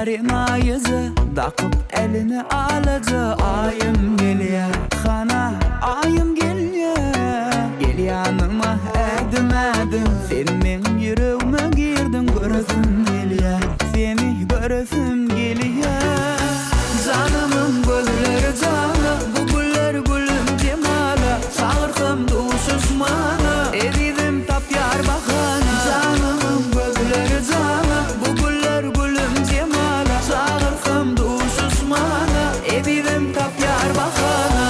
Zarina yüzü dakıp elini alıcı. Ayım geliyor Xana, ayım geliyor. Gel yanıma edim edim. Sen men yüreğime girdin. Göresim geliyor, seni göresim geliyor. Canımın gözleri canı, bu güller gülüm cemala. Çağırsam duşuşmana, edidim tap yar bakana. Canımın gözleri canı, bu güller gülüm cemala. Çağırsam duşuşmana, edidim tap yar bakana.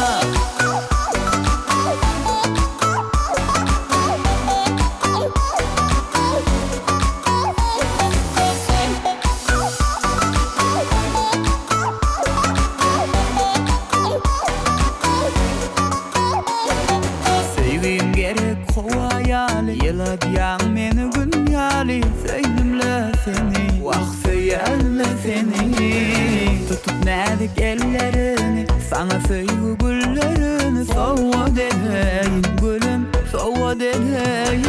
Sevgim gerek kovayali, yıladıyan meni gün yali. Söylümle seni, vah söyle seni. Tutup nedik ellerini, sana söylü güllerini. Sova dedeyim gülüm, sova dedeyim.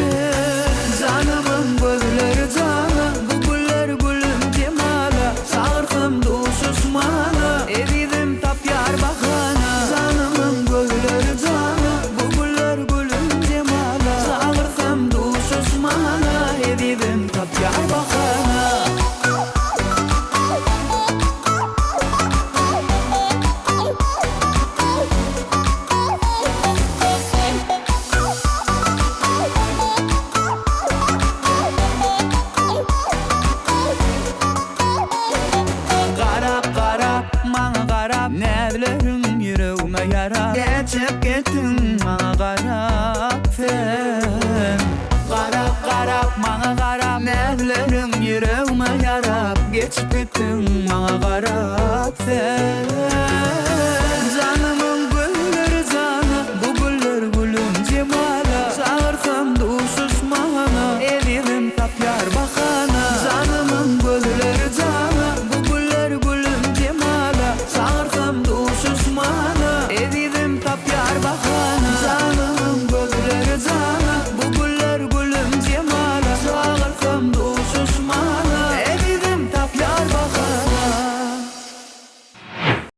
Canımın gözleri canı, bu güller gülüm cemala. Çağırsam duşuşmana, edidim tap yar bakana. Canımın gözleri canı, bu güller gülüm cemala. Çağırsam duşuşmana, edidim tap yar bakana. Qarab qarab, mana qarab, nəvlərin yüreğime yara. Geçip gittin mana qarab sen. Qarab qarab, mana qarab, nəvlərin yüreğime yara. Geçip gittin mana qarab sen.